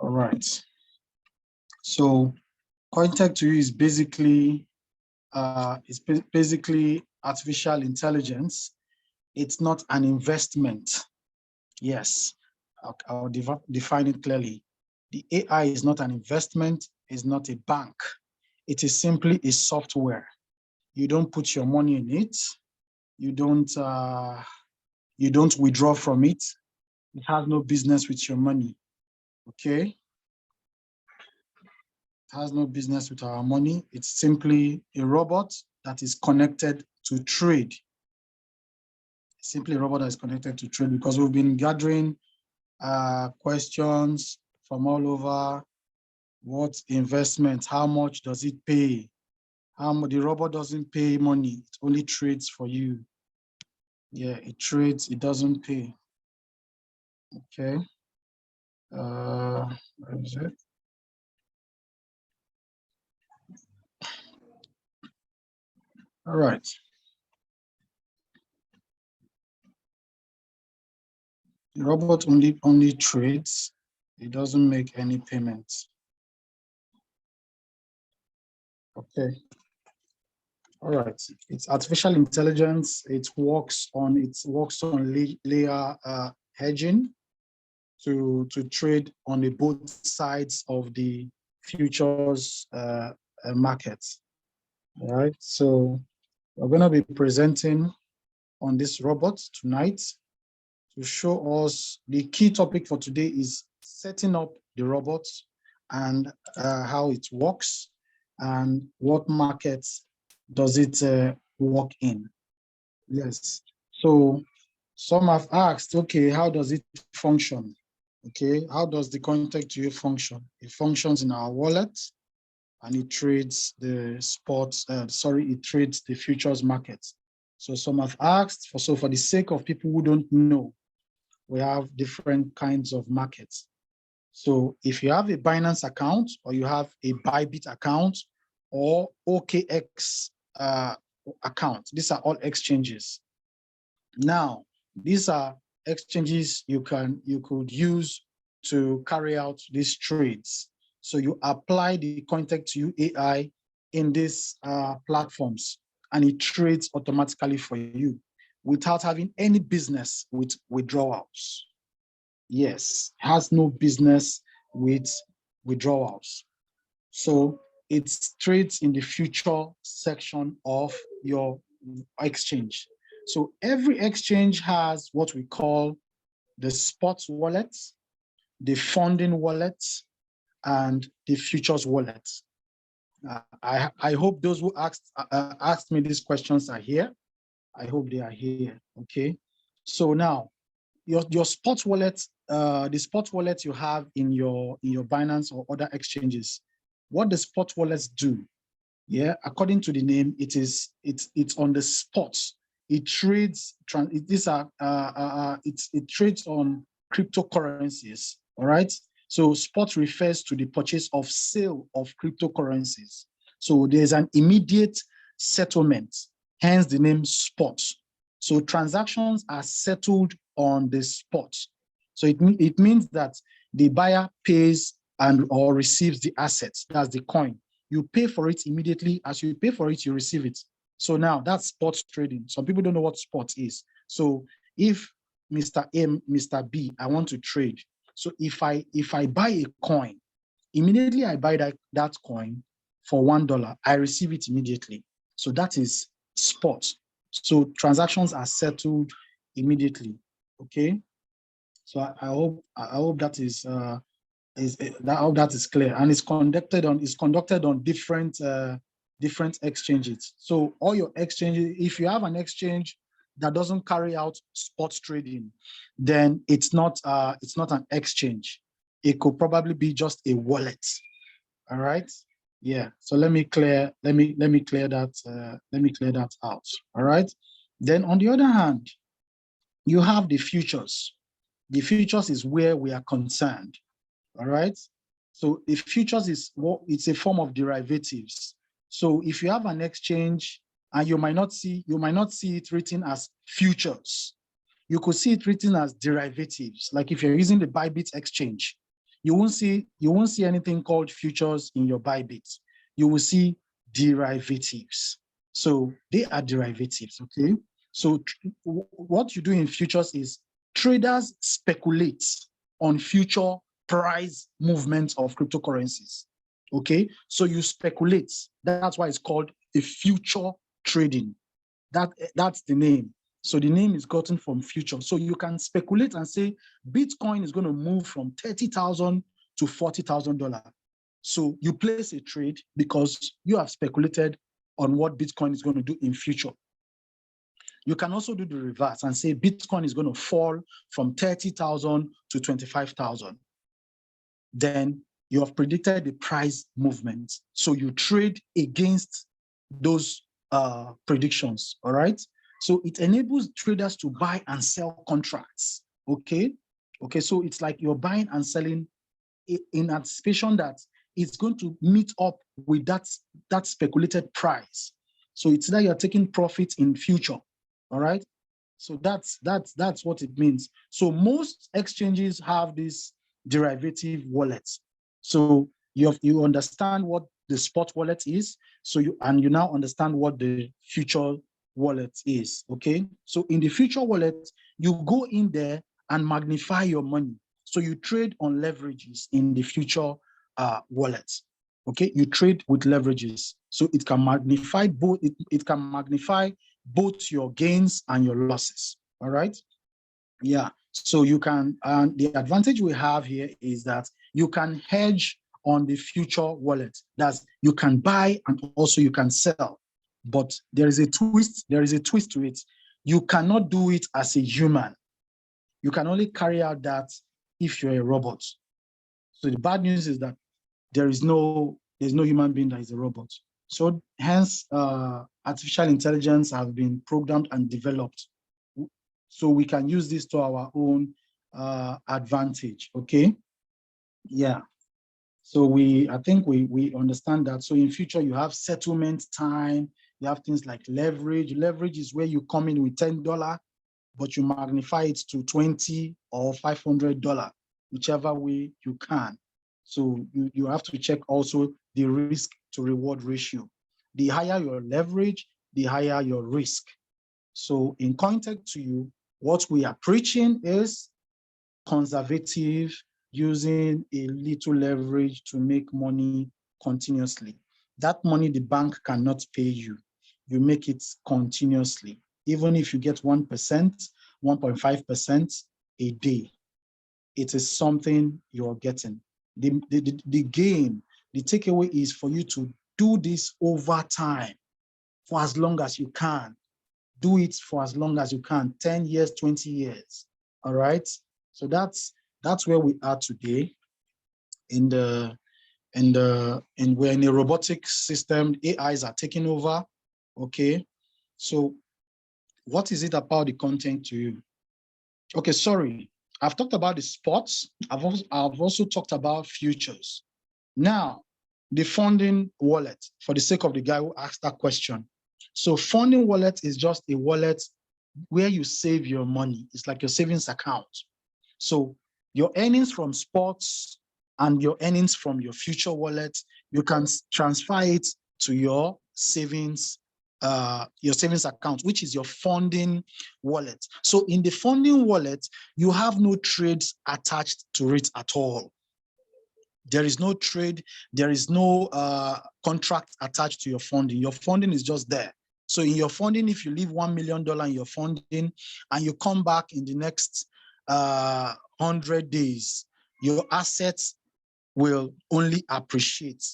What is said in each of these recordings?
All right. So COINTECH2U is basically artificial intelligence. It's not an investment. Yes, I'll define it clearly. The AI is not an investment, it's not a bank. It is simply a software. You don't put your money in it. You don't withdraw from it. It has no business with your money. Okay? It has no business with our money. It's simply a robot that is connected to trade. Simply a robot that is connected to trade, because we've been gathering questions from all over. What investment? How much does it pay? The robot doesn't pay money. It only trades for you. Yeah, it trades. It doesn't pay. Okay. Where is it? All right. The robot only trades. It doesn't make any payments. Okay. All right. It's artificial intelligence. It works on layer hedging to trade on the both sides of the futures market. All right. So we're going to be presenting on this robot tonight to show us. The key topic for today is setting up the robot and how it works and what markets does it work in. Yes. So some have asked, okay, how does it function? Okay, how does the COINTECH2U function? It functions in our wallet and it trades the it trades the futures market. So some have asked, for the sake of people who don't know, we have different kinds of markets. So if you have a BINANCE account, or you have a BYBIT account, or OKX account, these are all exchanges. Now, these are exchanges you could use to carry out these trades. So you apply the COINTECH2U AI in these platforms, and it trades automatically for you without having any business with withdrawals. Yes, has no business with withdrawals. So it trades in the future section of your exchange. So every exchange has what we call the spot wallet, the funding wallet, and the futures wallet. I hope those who asked me these questions are here. I hope they are here. Okay. So now, your spot wallet, the spot wallet you have in your Binance or other exchanges, what the spot wallets do, yeah, according to the name, it's on the spot. It trades. It trades on cryptocurrencies. All right. So spot refers to the purchase of sale of cryptocurrencies. So there's an immediate settlement, hence the name spot. So transactions are settled on the spot. So it means that the buyer pays or receives the assets. That's the coin. You pay for it immediately. As you pay for it, you receive it. So now that's spot trading. Some people don't know what spot is. So if Mr. A, Mr. B, I want to trade. So if I buy a coin, immediately I buy that coin for $1, I receive it immediately. So that is spot. So transactions are settled immediately. Okay. So I hope that is that is clear, and it's conducted on different exchanges. So all your exchanges, if you have an exchange that doesn't carry out spot trading, then it's not an exchange. It could probably be just a wallet. All right. Yeah. So let me clear that out. All right. Then on the other hand, you have the futures. The futures is where we are concerned. All right. So the futures it's a form of derivatives. So if you have an exchange and you might not see it written as futures, you could see it written as derivatives. Like if you're using the BYBIT exchange, You won't see anything called futures in your BYBIT. You will see derivatives. So they are derivatives, okay? So what you do in futures is traders speculate on future price movements of cryptocurrencies, okay? So you speculate. That's why it's called a future trading. That's the name. So the name is gotten from future. So you can speculate and say Bitcoin is going to move from $30,000 to $40,000. So you place a trade because you have speculated on what Bitcoin is going to do in future. You can also do the reverse and say Bitcoin is going to fall from 30,000 to 25,000. Then you have predicted the price movement. So you trade against those predictions, all right? So it enables traders to buy and sell contracts, okay? Okay, so it's like you're buying and selling in anticipation that it's going to meet up with that speculated price. So it's that you're taking profit in future, all right? So that's what it means. So most exchanges have this derivative wallets. So you understand what the spot wallet is. So you now understand what the future wallet is. Okay. So in the future wallet, you go in there and magnify your money. So you trade on leverages in the future wallet. Okay, you trade with leverages. So it can magnify both. It can magnify both your gains and your losses. All right. Yeah. So you can, and the advantage we have here is that you can hedge on the future wallet. That's you can buy and also you can sell. But there is a twist. There is a twist to it. You cannot do it as a human. You can only carry out that if you're a robot. So the bad news is that there's no human being that is a robot. So hence, artificial intelligence have been programmed and developed. So we can use this to our own advantage, okay? Yeah. So I think we understand that. So in future, you have settlement time, you have things like leverage. Leverage is where you come in with $10, but you magnify it to $20 or $500, whichever way you can. So you have to check also the risk to reward ratio. The higher your leverage, the higher your risk. So in COINTECH2U, what we are preaching is conservative, using a little leverage to make money continuously. That money the bank cannot pay you. You make it continuously. Even if you get 1%, 1.5% a day, it is something you're getting. The game, the takeaway is for you to do this over time for as long as you can. Do it for as long as you can, 10 years, 20 years, all right? So that's where we are today. And we're in a robotic system, AIs are taking over, okay? So what is it about the COINTECH2U? Okay, sorry, I've talked about the sports. I've also talked about futures. Now, the funding wallet, for the sake of the guy who asked that question. So funding wallet is just a wallet where you save your money. It's like your savings account. So your earnings from sports and your earnings from your future wallet, you can transfer it to your savings account, which is your funding wallet. So in the funding wallet, you have no trades attached to it at all. There is no trade, there is no contract attached to your funding. Your funding is just there. So in your funding, if you leave $1 million in your funding and you come back in the next 100 days, your assets will only appreciate.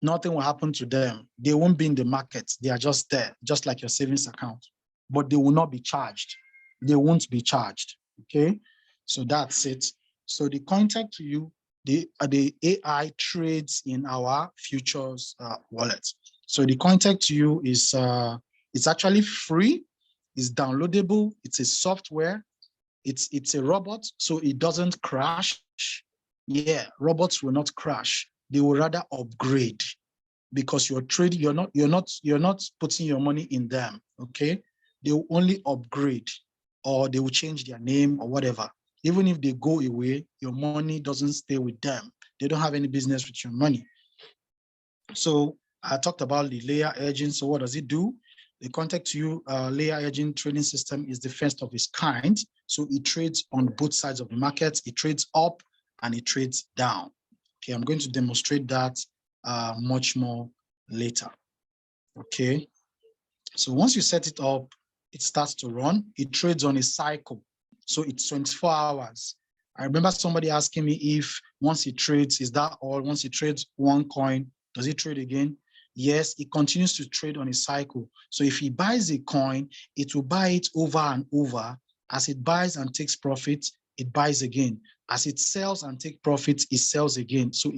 Nothing will happen to them. They won't be in the market. They are just there, just like your savings account, but they will not be charged. They won't be charged, okay? So that's it. So the COINTECH2U, the AI trades in our futures wallet. So the COINTECH2U is it's actually free. It's downloadable. It's a software. It's a robot, so it doesn't crash. Yeah, robots will not crash. They will rather upgrade because you're trading. You're not putting your money in them. Okay, they will only upgrade, or they will change their name or whatever. Even if they go away, your money doesn't stay with them. They don't have any business with your money. So I talked about the layer hedging. So what does it do? The COINTECH2U layer hedging trading system is the first of its kind. So it trades on both sides of the market. It trades up and it trades down. Okay, I'm going to demonstrate that much more later. Okay, so once you set it up, it starts to run. It trades on a cycle. So it's 24 hours. I remember somebody asking me if once it trades, is that all? Once it trades one coin, does it trade again? Yes, it continues to trade on a cycle. So if he buys a coin, it will buy it over and over. As it buys and takes profit, it buys again. As it sells and takes profit, it sells again. So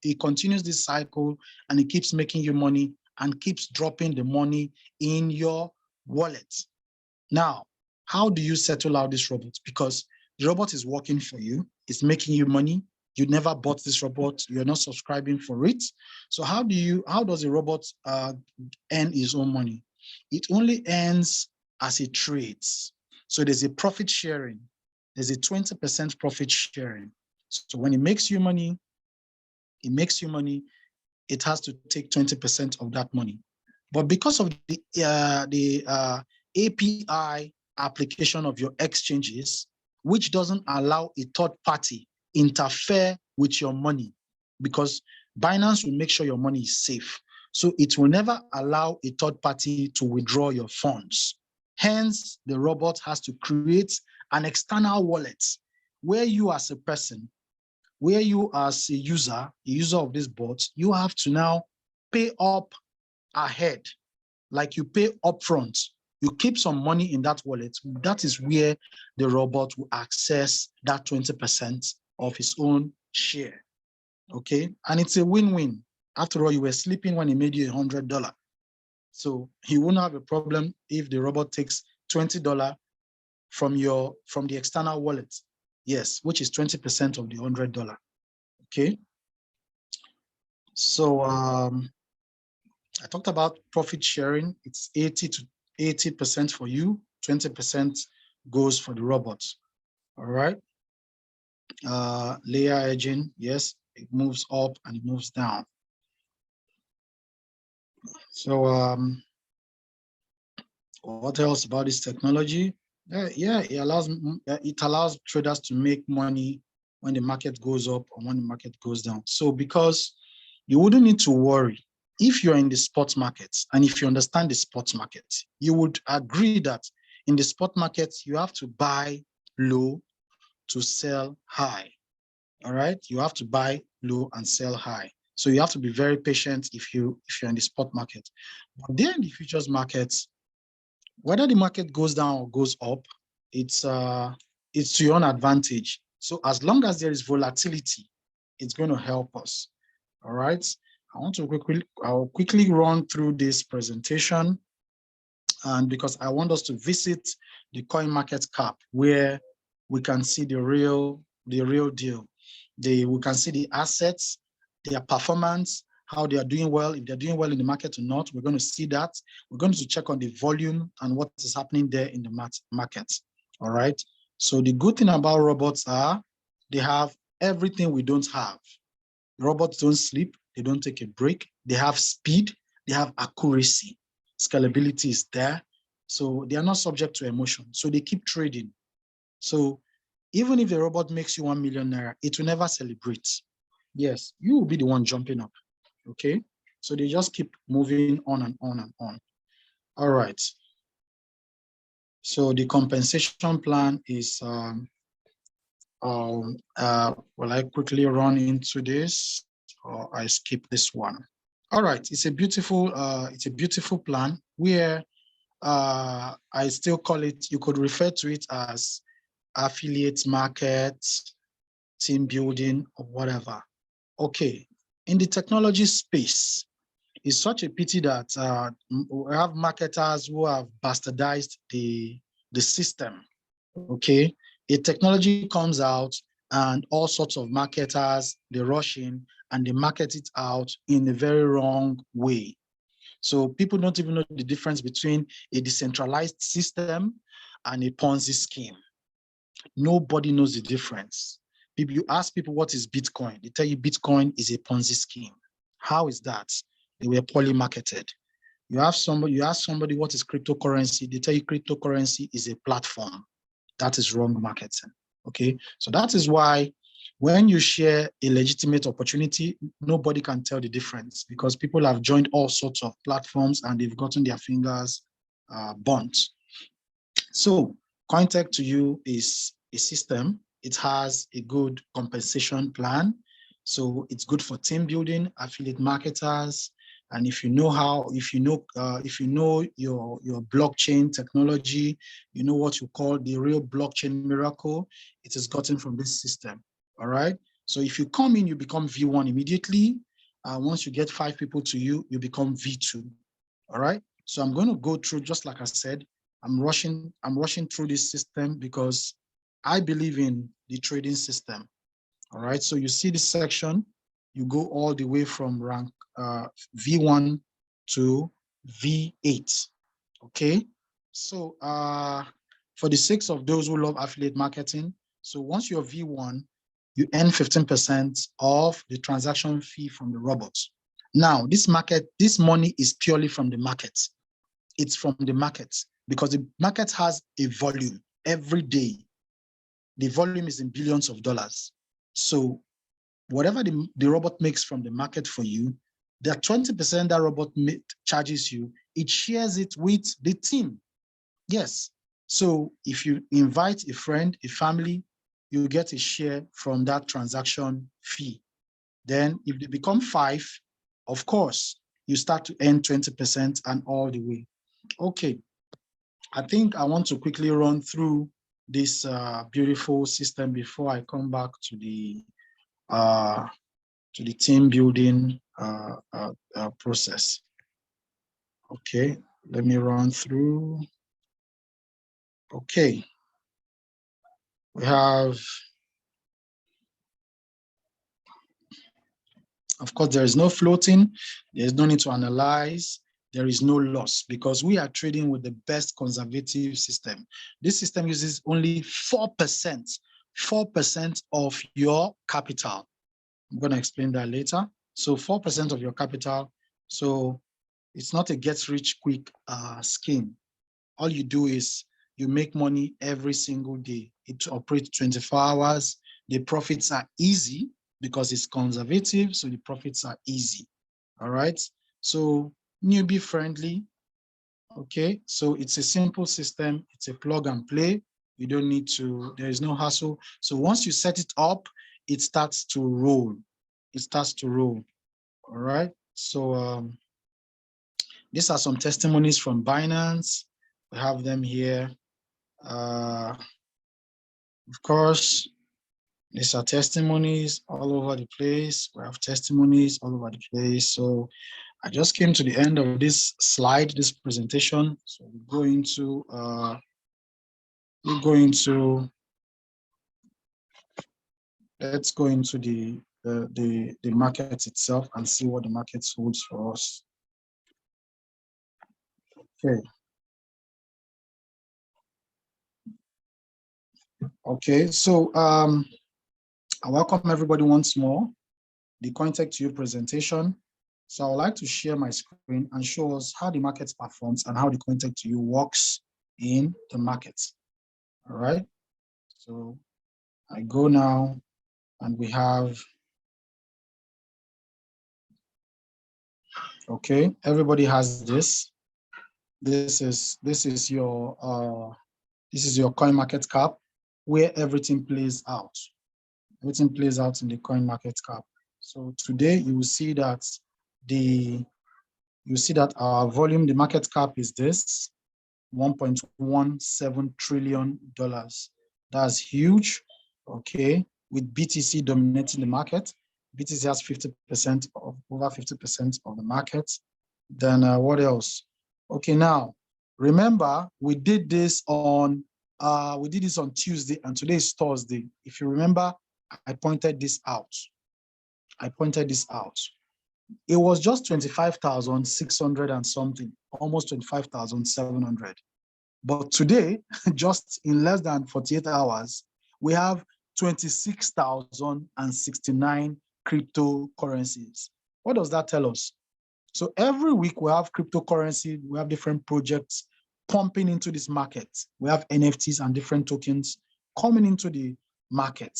it continues this cycle and it keeps making you money and keeps dropping the money in your wallet. Now, how do you settle out this robot? Because the robot is working for you, it's making you money. You never bought this robot, you're not subscribing for it. So how does a robot earn his own money? It only earns as it trades. So there's a profit sharing. There's a 20% profit sharing. So when it makes you money, it has to take 20% of that money. But because of the API application of your exchanges, which doesn't allow a third party interfere with your money, because Binance will make sure your money is safe. So it will never allow a third party to withdraw your funds. Hence, the robot has to create an external wallet where you as a person, where you as a user of this bot, you have to now pay up ahead, like you pay upfront. You keep some money in that wallet. That is where the robot will access that 20% of his own share. Okay, and it's a win-win. After all, you were sleeping when he made you $100. So he won't have a problem if the robot takes $20 from the external wallet. Yes, which is 20% of the $100. Okay. So I talked about profit sharing. It's 80% for you, 20% goes for the robots. All right. Layer hedging, yes, it moves up and it moves down. So what else about this technology? Yeah, it allows traders to make money when the market goes up or when the market goes down. So because you wouldn't need to worry if you're in the spot market, and if you understand the spot market, you would agree that in the spot market, you have to buy low to sell high. All right, you have to buy low and sell high. So you have to be very patient if you're in the spot market. But then in the futures markets, whether the market goes down or goes up, it's to your own advantage. So as long as there is volatility, it's going to help us. All right. I'll quickly run through this presentation, and because I want us to visit the coin market cap where we can see the real deal. We can see the assets, their performance, how they are doing well, if they're doing well in the market or not. We're going to see that. We're going to check on the volume and what is happening there in the market. All right. So the good thing about robots are they have everything we don't have. Robots don't sleep, they don't take a break, they have speed, they have accuracy, scalability is there. So they are not subject to emotion. So they keep trading. So even if the robot makes you 1 million naira, it will never celebrate. Yes, you will be the one jumping up. Okay. So they just keep moving on and on and on. All right. So the compensation plan is will I quickly run into this or I skip this one? All right, it's a beautiful plan where I still call it, you could refer to it as affiliate market, team building, or whatever. Okay, in the technology space, it's such a pity that we have marketers who have bastardized the system. Okay, a technology comes out and all sorts of marketers, they rush in and they market it out in a very wrong way. So people don't even know the difference between a decentralized system and a Ponzi scheme. Nobody knows the difference. If you ask people what is Bitcoin, they tell you Bitcoin is a Ponzi scheme. How is that? They were poorly marketed. You ask somebody what is cryptocurrency, they tell you cryptocurrency is a platform. That is wrong marketing. Okay, so that is why when you share a legitimate opportunity, nobody can tell the difference because people have joined all sorts of platforms and they've gotten their fingers burnt. So COINTECH2U is a system. It has a good compensation plan. So it's good for team building, affiliate marketers, and if you know your blockchain technology, you know what you call the real blockchain miracle, it is gotten from this system. All right. So if you come in, you become V1 immediately. Once you get 5 people to you, you become V2. All right. So I'm going to go through, just like I said, I'm rushing through this system because I believe in the trading system. All right. So you see this section, you go all the way from rank V1 to V8. Okay. So for the sake of those who love affiliate marketing, so once you're V1, you earn 15% of the transaction fee from the robots. Now, this money is purely from the market. It's from the market because the market has a volume every day. The volume is in billions of dollars. So whatever the robot makes from the market for you, the 20% that robot charges you, it shares it with the team. Yes. So if you invite a friend, a family, you get a share from that transaction fee. Then if they become 5, of course, you start to earn 20% and all the way. Okay. I think I want to quickly run through this beautiful system before I come back to the team building process. Okay, let me run through. Okay, we have, of course, there is no floating. There's no need to analyze. There is no loss because we are trading with the best conservative system. This system uses only 4% of your capital. I'm going to explain that later. So 4% of your capital. So it's not a get rich quick scheme. All you do is you make money every single day. It operates 24 hours. The profits are easy because it's conservative. So the profits are easy. All right. So newbie friendly. Okay. So it's a simple system. It's a plug and play. You don't need to, there is no hassle. So once you set it up, it starts to roll. It starts to roll. All right. So these are some testimonies from Binance. We have them here. Of course, these are testimonies all over the place. We have testimonies all over the place. So I just came to the end of this slide, this presentation. So we're going to let's go into the market itself and see what the market holds for us. Okay. Okay, so I welcome everybody once more, the COINTECH2U presentation. So I would like to share my screen and show us how the market performs and how the COINTECH2U works in the market. All right, so I go now and we have, okay, everybody has this. This is your coin market cap where everything plays out. Everything plays out in the coin market cap. So today you will see that our volume, the market cap is this, $1.17 trillion. That's huge. Okay, with BTC dominating the market. BTC has 50% of over 50% of the market. Then what else? Okay, now remember we did this on Tuesday and today is Thursday. If you remember, I pointed this out. It was just 25,600 and something, almost 25,700. But today, just in less than 48 hours, we have 26,069 cryptocurrencies. What does that tell us? So every week we have cryptocurrency, we have different projects pumping into this market. We have NFTs and different tokens coming into the market.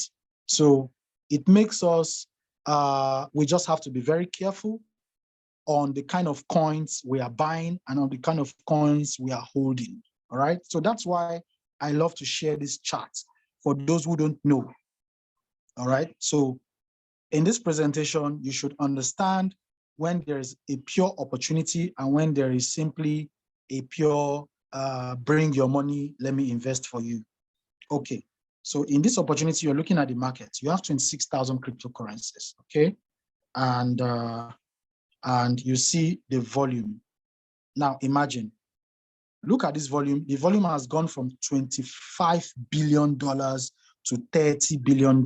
So it makes us, we just have to be very careful on the kind of coins we are buying and on the kind of coins we are holding, all right? So that's why I love to share this chart for those who don't know, all right? So in this presentation, you should understand when there is a pure opportunity and when there is simply a pure bring your money, let me invest for you. Okay, so in this opportunity, you're looking at the market. You have 26,000 cryptocurrencies, okay? And you see the volume. Now imagine, look at this volume. The volume has gone from $25 billion to $30 billion.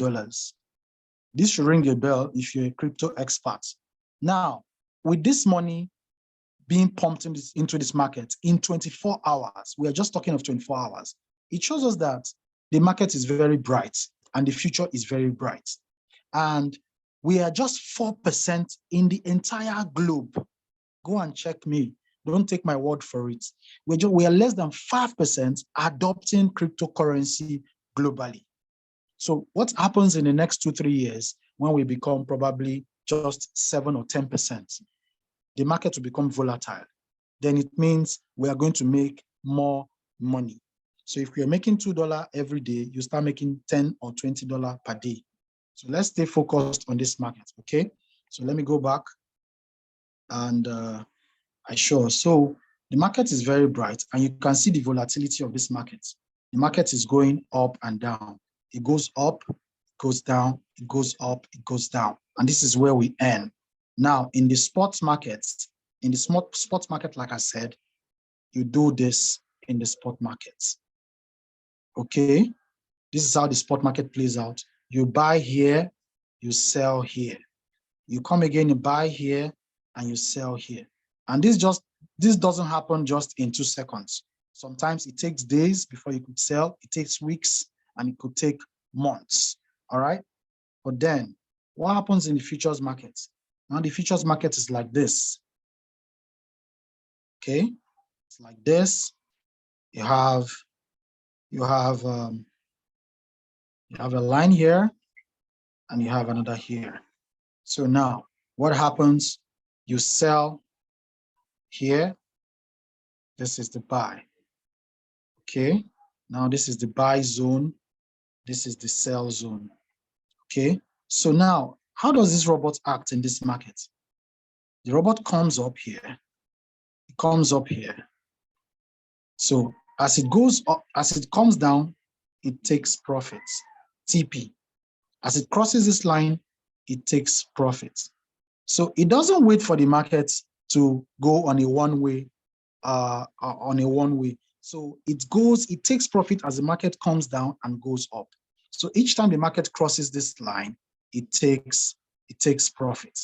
This should ring a bell if you're a crypto expert. Now, with this money being pumped into this market in 24 hours, we are just talking of 24 hours, it shows us that the market is very bright and the future is very bright. And we are just 4% in the entire globe. Go and check me. Don't take my word for it. We are less than 5% adopting cryptocurrency globally. So what happens in the next 2-3 years when we become probably just 7 or 10%? The market will become volatile. Then it means we are going to make more money. So if you're making $2 every day, you start making $10 or $20 per day. So let's stay focused on this market, okay? So let me go back and I show. So the market is very bright and you can see the volatility of this market. The market is going up and down. It goes up, it goes down, it goes up, it goes down. And this is where we earn. Now, in the sports markets, sports market, like I said, you do this in the spot markets. Okay? This is how the spot market plays out. You buy here, you sell here. You come again, you buy here, and you sell here. And this doesn't happen just in 2 seconds. Sometimes it takes days before you could sell. It takes weeks, and it could take months, all right? But then, what happens in the futures market? Now the futures market is like this, okay? It's like this. You have a line here, and you have another here. So now, what happens? You sell here. This is the buy, okay? Now this is the buy zone. This is the sell zone, okay? So now, how does this robot act in this market? The robot comes up here. It comes up here. So as it goes up, as it comes down, it takes profits, TP. As it crosses this line, it takes profits. So it doesn't wait for the market to go on a one-way, So it takes profit as the market comes down and goes up. So each time the market crosses this line, it takes profit.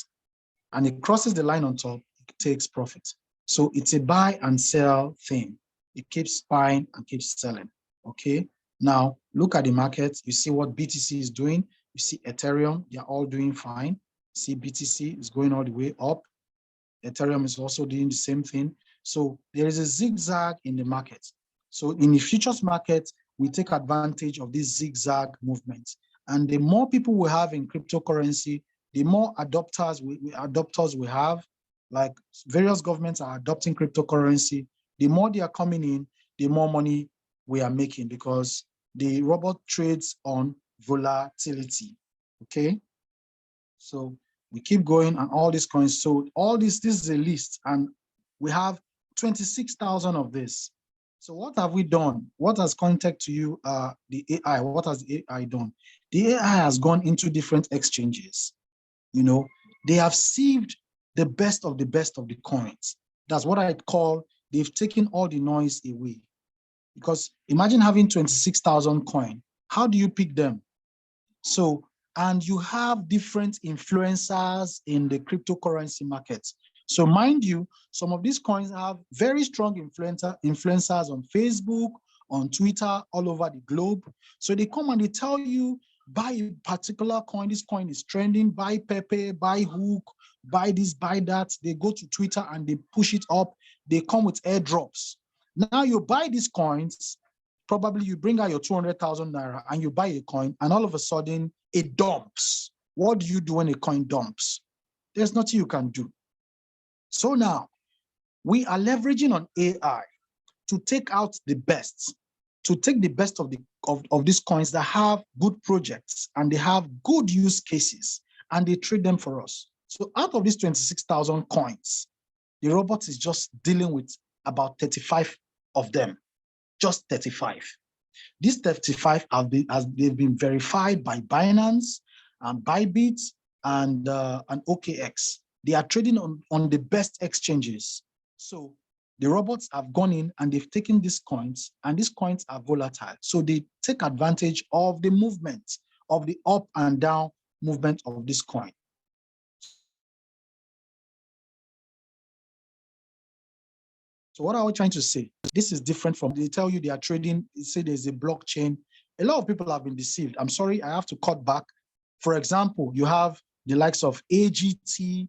And it crosses the line on top, it takes profit. So it's a buy and sell thing. It keeps buying and keeps selling, okay? Now, look at the market. You see what BTC is doing. You see Ethereum, they're all doing fine. See BTC is going all the way up. Ethereum is also doing the same thing. So there is a zigzag in the market. So in the futures market, we take advantage of this zigzag movement. And the more people we have in cryptocurrency, the more adopters we have, like various governments are adopting cryptocurrency, the more they are coming in, the more money we are making because the robot trades on volatility, okay? So we keep going and all these coins. So all this is a list and we have 26,000 of this. So what have we done? What has COINTECH2U, the AI, what has the AI done? The AI has gone into different exchanges. You know, they have sieved the best of the coins. That's what I call, they've taken all the noise away. Because imagine having 26,000 coins. How do you pick them? So, and you have different influencers in the cryptocurrency market. So mind you, some of these coins have very strong influencers on Facebook, on Twitter, all over the globe. So they come and they tell you, buy a particular coin, this coin is trending, buy Pepe, buy Hook, buy this, buy that. They go to Twitter and they push it up. They come with airdrops. Now you buy these coins, probably you bring out your 200,000 naira and you buy a coin, and all of a sudden it dumps. What do you do when a coin dumps? There's nothing you can do. So now we are leveraging on AI to take out the best, to take the best of these coins that have good projects and they have good use cases, and they trade them for us. So out of these 26,000 coins, the robot is just dealing with about 35 of them, just 35. These 35 they've been verified by Binance and BYBIT and OKX. They are trading on the best exchanges. So the robots have gone in and they've taken these coins, and these coins are volatile. So they take advantage of the movement, of the up and down movement of this coin. So what are we trying to say? This is different from, they tell you they are trading, they say there's a blockchain. A lot of people have been deceived. I'm sorry, I have to cut back. For example, you have the likes of AGT,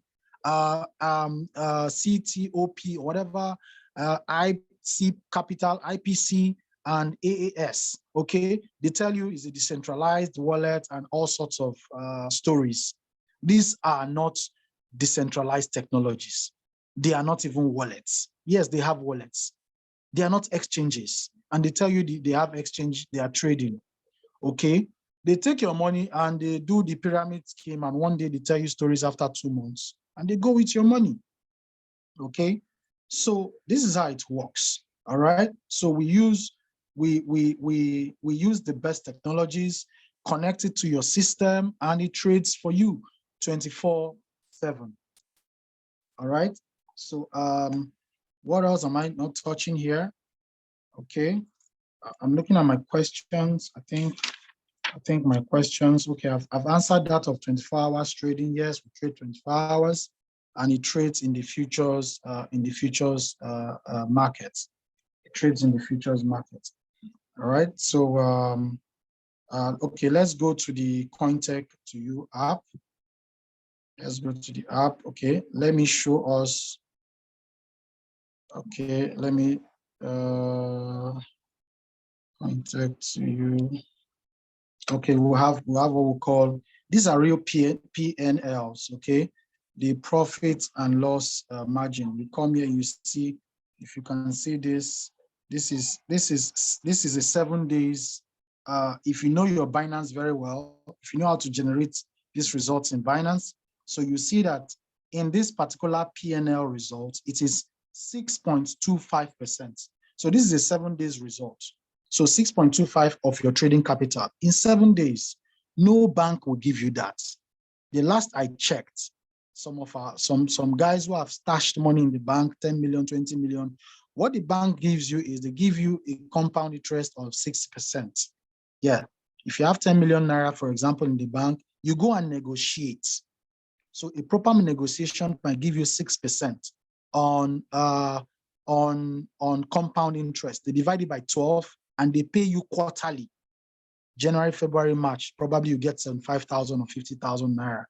CTOP, whatever, IC Capital, IPC, and AAS, okay? They tell you it's a decentralized wallet and all sorts of stories. These are not decentralized technologies. They are not even wallets. Yes, they have wallets. They are not exchanges. And they tell you they have exchange, they are trading, okay? They take your money and they do the pyramid scheme, and one day they tell you stories after 2 months and they go with your money, okay? So this is how it works, all right? So we use the best technologies, connect it to your system, and it trades for you 24/7, all right? So what else am I not touching here? Okay, I'm looking at my questions. I think my questions, okay, I've answered that of 24 hours trading. Yes, we trade 24 hours, and it trades in the futures market. It trades in the futures market. All right, so okay, let's go to the COINTECH2U app. Let's go to the app. Okay, let me show us. Okay, let me COINTECH2U. Okay, we have what we call, these are real PNLs, okay? The profit and loss margin. You come here, you see, if you can see this, this is a 7 days. If you know your Binance very well, if you know how to generate these results in Binance, so you see that in this particular PNL result, it is 6.25%. So this is a 7 days result. So 6.25 of your trading capital in 7 days. No bank will give you that. The last I checked, some guys who have stashed money in the bank, 10 million, 20 million, what the bank gives you is they give you a compound interest of 6%. Yeah, if you have 10 million naira, for example, in the bank, you go and negotiate. So a proper negotiation can give you 6% on compound interest. They divide it by 12 and they pay you quarterly. January, February, March, probably you get 75,000 or 50,000 naira.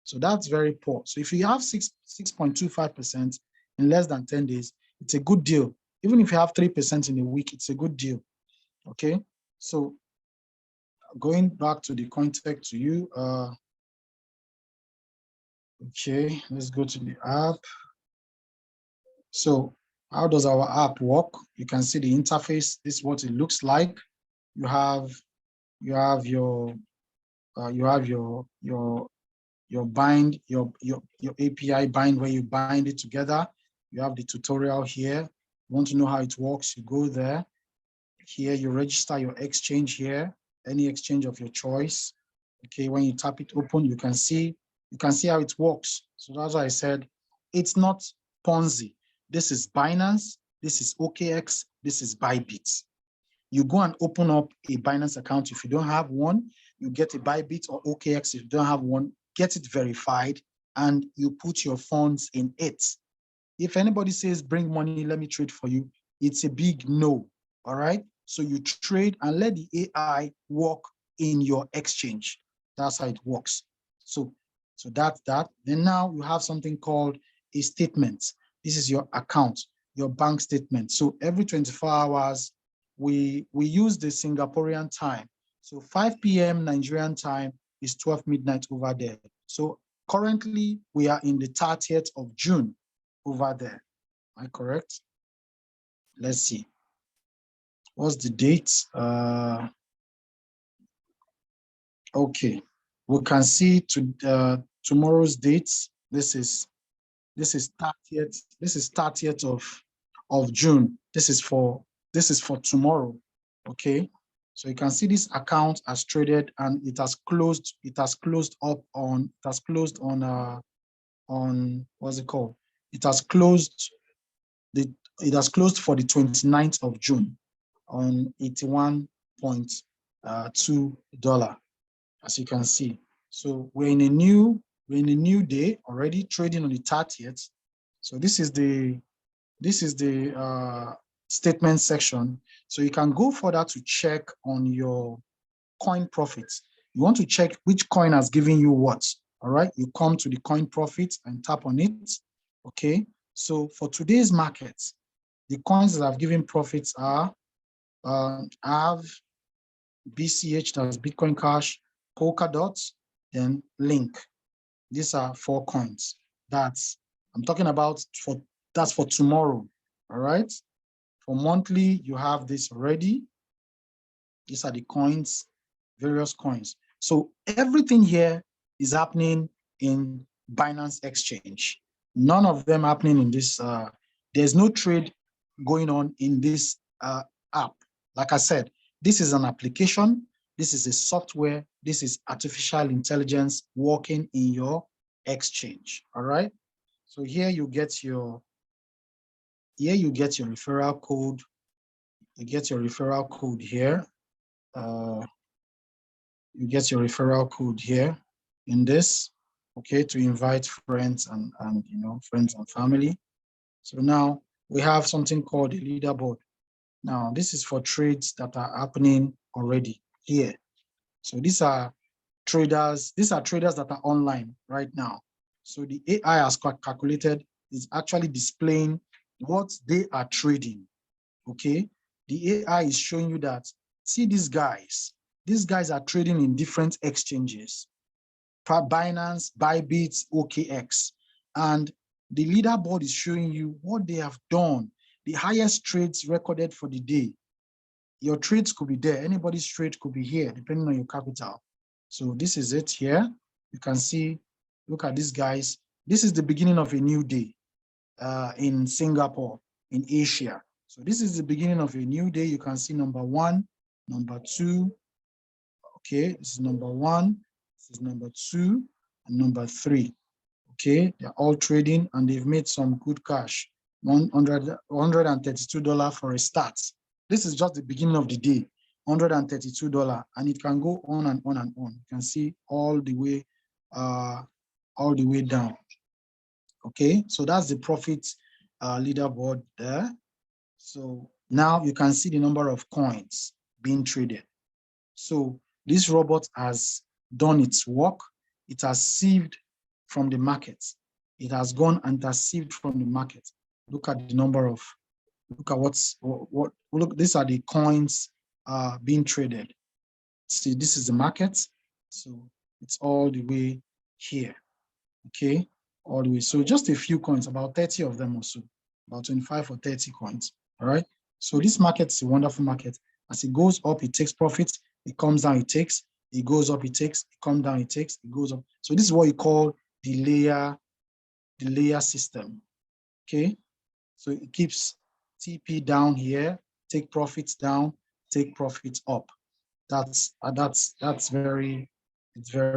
So that's very poor. So if you have 6.25% in less than 10 days, it's a good deal. Even if you have 3% in a week, it's a good deal. Okay. So going back to the COINTECH2U, okay, let's go to the app. So how does our app work? You can see the interface. This is what it looks like. You have your bind, your API bind, where you bind it together. You have the tutorial here. You want to know how it works, you go there. Here you register your exchange here, any exchange of your choice. Okay, when you tap it open, you can see how it works. So that's why I said it's not Ponzi. This is Binance, this is OKX, this is BYBIT. You go and open up a Binance account. If you don't have one, you get a BYBIT or OKX. If you don't have one, get it verified and you put your funds in it. If anybody says, bring money, let me trade for you, it's a big no, all right? So you trade and let the AI work in your exchange. That's how it works. So that's that. Then now you have something called a statement. This is your account, your bank statement. So every 24 hours, we use the Singaporean time. So 5 p.m. Nigerian time is 12 midnight over there. So currently we are in the 30th of June over there. Am I correct? Let's see. What's the date? Okay, we can see tomorrow's dates. This is 30th. This is 30th of June. This is for tomorrow. Okay, so you can see this account has traded and it has closed. It has closed up on. It has closed on what's it called? It has closed it has closed for the 29th of June on $81.2, as you can see. So we're in a new day already, trading on the 30th. So this is the statement section. So you can go further to check on your coin profits. You want to check which coin has given you what. All right, you come to the coin profits and tap on it. Okay, so for today's market, the coins that have given profits are have BCH, that's Bitcoin Cash, Polkadot, then Link. These are 4 coins. I'm talking about that's for tomorrow. All right. For monthly, you have this already. These are the coins, various coins. So everything here is happening in Binance Exchange. None of them happening in this. There's no trade going on in this app. Like I said, this is an application. This is a software. This is artificial intelligence working in your exchange. All right. So here you get your referral code. You get your referral code here. You get your referral code here in this, okay, to invite friends and friends and family. So now we have something called a leaderboard. Now this is for trades that are happening already here. So these are traders that are online right now. So the AI has calculated, is actually displaying what they are trading. Okay, the AI is showing you that, see these guys are trading in different exchanges, Binance, BYBIT, OKX, and the leaderboard is showing you what they have done, the highest trades recorded for the day. Your trades could be there, anybody's trade could be here, depending on your capital. So this is it here. You can see, look at these guys. This is the beginning of a new day in Singapore, in Asia. So this is the beginning of a new day. You can see number 1, number 2. Okay, this is number 1, this is number 2, and number 3. Okay, they're all trading and they've made some good cash. $132 for a start. This is just the beginning of the day, $132, and it can go on and on and on. You can see all the way down. Okay, so that's the profit leaderboard there. So now you can see the number of coins being traded. So this robot has done its work. It has sieved from the market. It has gone and has sieved from the market. Look at the number of, look at look, these are the coins being traded. See, this is the market. So it's all the way here. Okay, all the way. So just a few coins, about 30 of them or so, about 25 or 30 coins. All right. So this market is a wonderful market. As it goes up, it takes profits. It comes down, it takes. It goes up, it takes. It comes down, it takes. It goes up. So this is what you call the layer system. Okay. So it keeps TP down here, take profits down, take profits up. It's very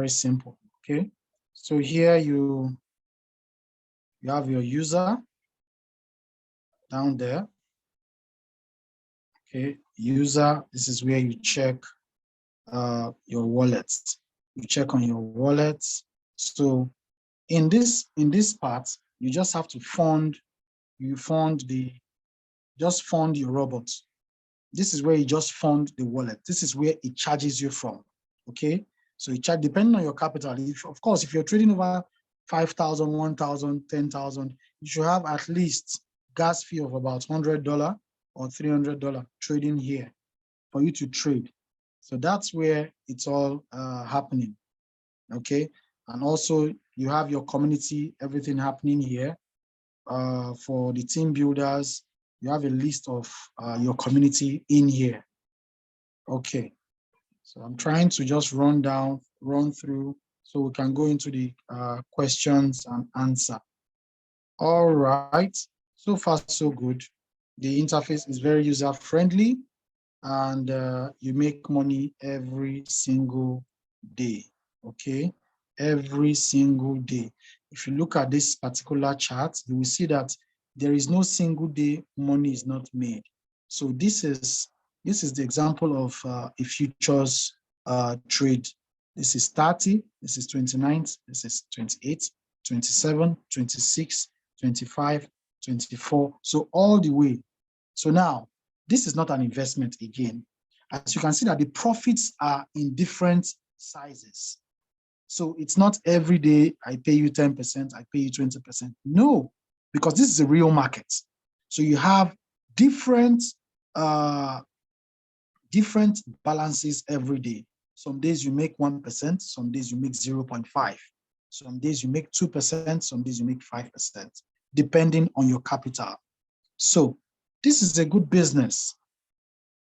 simple. Okay. So here you have your user down there. Okay, user, this is where you check your wallet. You check on your wallet. So in this part, you just have to fund your robot. This is where you just fund the wallet. This is where it charges you from. Okay, so it charge depending on your capital. If, of course, if you're trading over 5,000, 1,000, 10,000, you should have at least gas fee of about $100 or $300 trading here for you to trade. So that's where it's all happening. Okay, and also you have your community, everything happening here. For the team builders, you have a list of your community in here. Okay, so I'm trying to just run through so we can go into the questions and answer. All right, so far so good. The interface is very user friendly, and you make money every single day. Okay, every single day. If you look at this particular chart, you will see that there is no single day money is not made. So this is the example of a futures trade. This is 30, this is 29, this is 28, 27, 26, 25, 24. So all the way. So now, this is not an investment again. As you can see that the profits are in different sizes. So it's not every day I pay you 10%, I pay you 20%. No, because this is a real market. So you have different balances every day. Some days you make 1%, some days you make 0.5, some days you make 2%, some days you make 5%, depending on your capital. So this is a good business.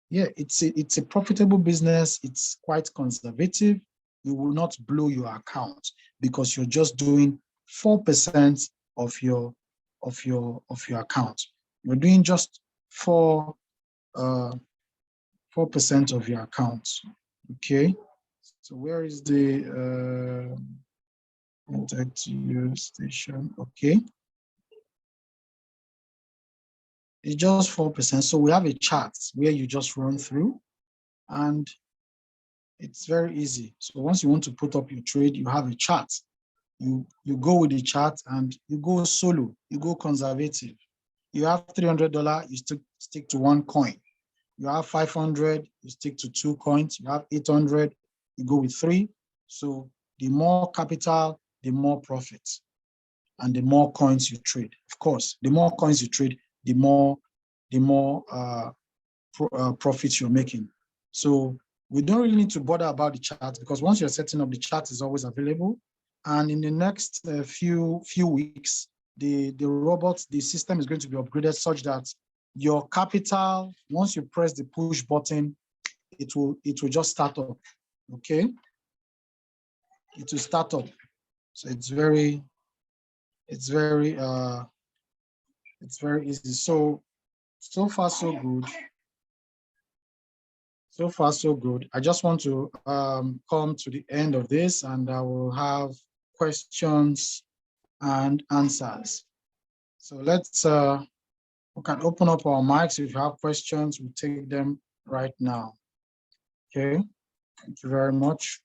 Yeah, it's a profitable business. It's quite conservative. You will not blow your account because you're just doing 4% of your account. You're doing just 4% of your account. Okay. So where is the COINTECH2U station? Okay. It's just 4%. So we have a chart where you just run through, and it's very easy. So once you want to put up your trade, you have a chart. You go with the chart and you go solo, you go conservative. You have $300, you stick to one coin. You have 500, you stick to 2 coins. You have 800, you go with 3. So the more capital, the more profit, and the more coins you trade. Of course, the more coins you trade, the more profits you're making. So we don't really need to bother about the chart, because once you're setting up, the chart is always available. And in the next few weeks, the system is going to be upgraded such that your capital, once you press the push button, it will just start up. Okay, it will start up. So it's very easy. So far so good. So far so good. I just want to come to the end of this, and I will have questions and answers. So let's we can open up our mics. If you have questions, we'll take them right now. Okay, thank you very much.